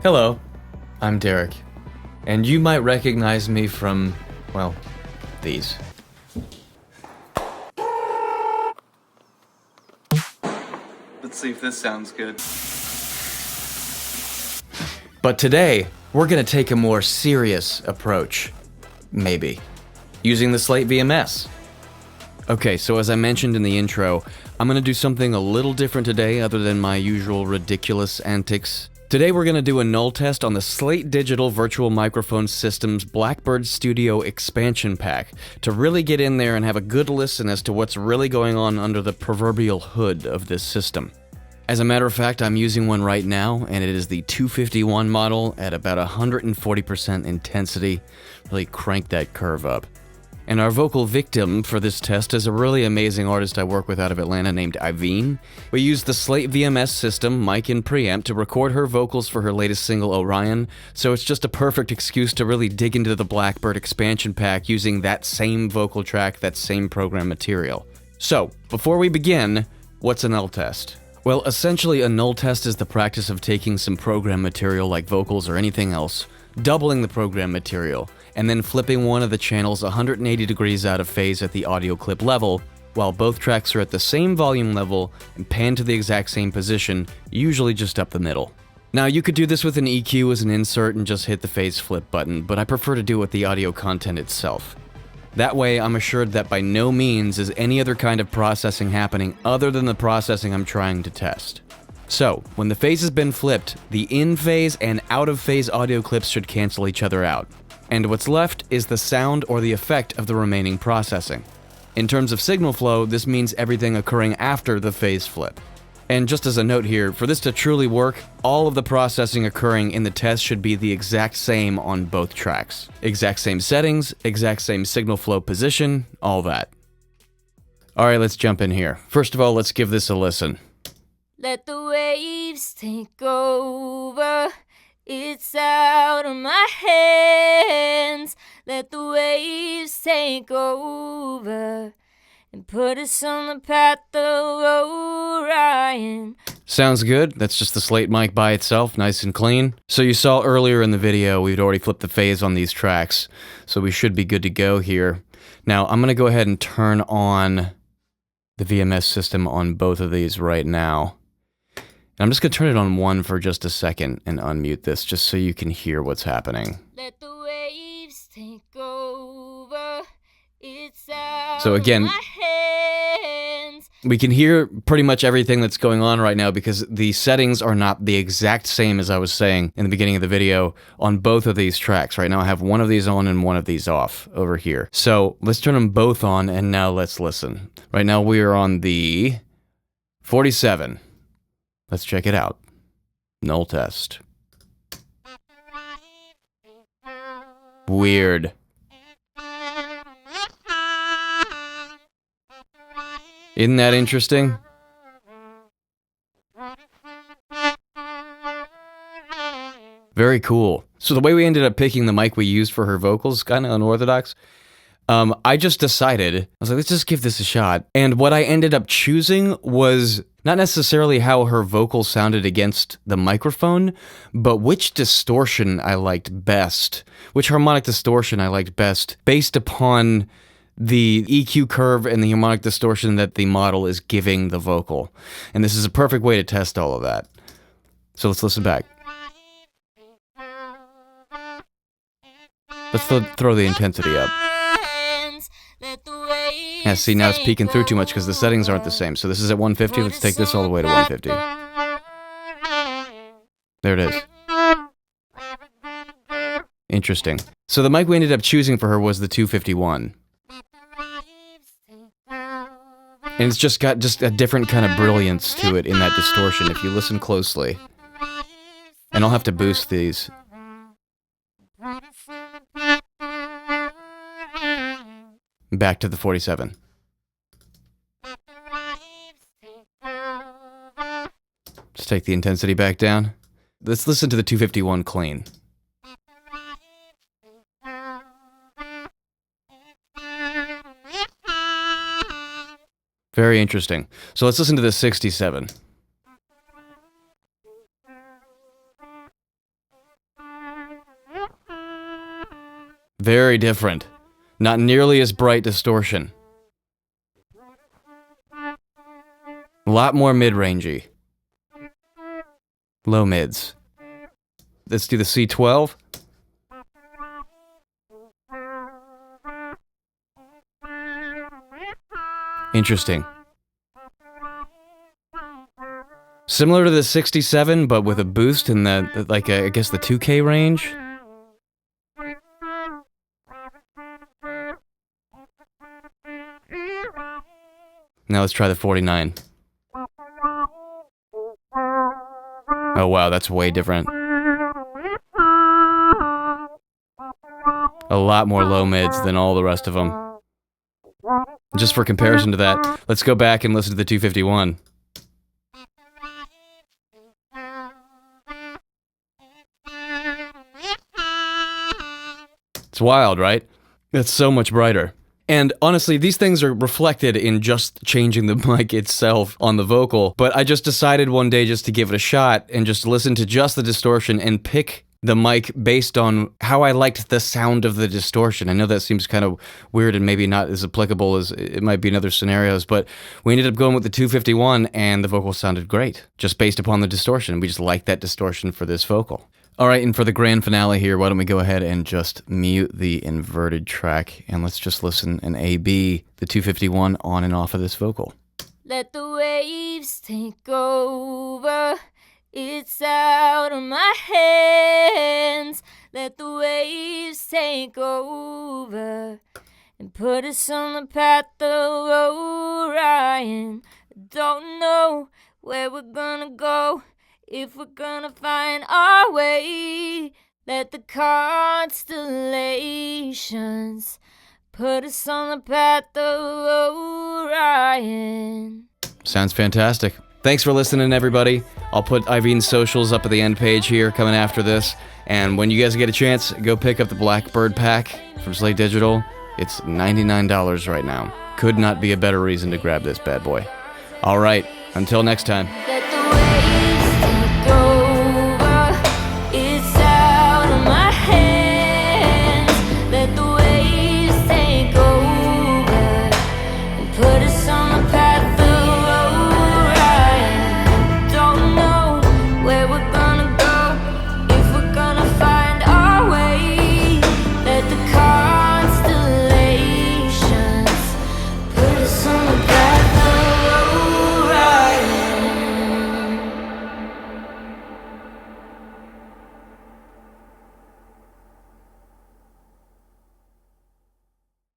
Hello, I'm Darrick, and you might recognize me from, well, these. Let's see if this sounds good. But today, we're gonna take a more serious approach. Maybe. Using the Slate VMS. Okay, so as I mentioned in the intro, I'm gonna do something a little different today other than my usual ridiculous antics. Today we're gonna do a null test on the Slate Digital Virtual Microphone System's Blackbird Studio Expansion Pack to really get in there and have a good listen as to what's really going on under the proverbial hood of this system. As a matter of fact, I'm using one right now, and it is the 251 model at about 140% intensity. Really crank that curve up. And our vocal victim for this test is a really amazing artist I work with out of Atlanta named Iveen. We used the Slate VMS system, mic and preamp, to record her vocals for her latest single, Orion, so it's just a perfect excuse to really dig into the Blackbird expansion pack using that same vocal track, that same program material. So, before we begin, what's a null test? Well, essentially a null test is the practice of taking some program material like vocals or anything else, doubling the program material, and then flipping one of the channels 180 degrees out of phase at the audio clip level, while both tracks are at the same volume level and pan to the exact same position, usually just up the middle. Now, you could do this with an EQ as an insert and just hit the phase flip button, but I prefer to do it with the audio content itself. That way, I'm assured that by no means is any other kind of processing happening other than the processing I'm trying to test. So, when the phase has been flipped, the in-phase and out-of-phase audio clips should cancel each other out. And what's left is the sound or the effect of the remaining processing. In terms of signal flow, this means everything occurring after the phase flip. And just as a note here, for this to truly work, all of the processing occurring in the test should be the exact same on both tracks. Exact same settings, exact same signal flow position, all that. Alright, let's jump in here. First of all, let's give this a listen. Let the waves take over. It's out of my hands. Let the waves take over and put us on the path of Orion. Sounds good. That's just the Slate mic by itself, nice and clean. So you saw earlier in the video, we'd already flipped the phase on these tracks, so we should be good to go here. Now, I'm gonna go ahead and turn on the VMS system on both of these right now. I'm just going to turn it on one for just a second and unmute this just so you can hear what's happening. Let the waves take over. It's out So again, of my hands. we can hear pretty much everything that's going on right now because the settings are not the exact same as I was saying in the beginning of the video on both of these tracks. Right now I have one of these on and one of these off over here. So let's turn them both on and now let's listen. Right now we are on the 47. Let's check it out. Knoll Test. Weird. Isn't that interesting? Very cool. So the way we ended up picking the mic we used for her vocals, kind of unorthodox. I just decided, I was like, let's just give this a shot. And what I ended up choosing was not necessarily how her vocals sounded against the microphone, but which distortion I liked best, which harmonic distortion I liked best, based upon the EQ curve and the harmonic distortion that the model is giving the vocal. And this is a perfect way to test all of that. So let's listen back. Let's throw the intensity up. Yeah, see, now it's peeking through too much because the settings aren't the same. So this is at 150. Let's take this all the way to 150. There it is. Interesting. So the mic we ended up choosing for her was the 251. And it's just got a different kind of brilliance to it in that distortion if you listen closely. And I'll have to boost these. Back to the 47. Just take the intensity back down. Let's listen to the 251 clean. Very interesting. So let's listen to the 67. Very different. Not nearly as bright distortion. A lot more mid-rangey. Low mids. Let's do the C12. Interesting. Similar to the 67, but with a boost in the, like, I guess the 2K range? Now let's try the 49. Oh wow, that's way different. A lot more low mids than all the rest of them. Just for comparison to that, let's go back and listen to the 251. It's wild, right? It's so much brighter. And honestly, these things are reflected in just changing the mic itself on the vocal, but I just decided one day just to give it a shot and just listen to just the distortion and pick the mic based on how I liked the sound of the distortion. I know that seems kind of weird and maybe not as applicable as it might be in other scenarios, but we ended up going with the 251 and the vocal sounded great, just based upon the distortion. We just liked that distortion for this vocal. All right, and for the grand finale here, why don't we go ahead and just mute the inverted track, and let's just listen and A-B the 251 on and off of this vocal. Let the waves take over. It's out of my hands. Let the waves take over and put us on the path of Orion. Don't know where we're gonna go, if we're gonna find our way. Let the constellations put us on the path of Orion. Sounds fantastic. Thanks for listening, everybody. I'll put Iveen's socials up at the end page here coming after this. And when you guys get a chance, go pick up the Blackbird pack from Slate Digital. It's $99 right now. Could not be a better reason to grab this bad boy. All right, until next time.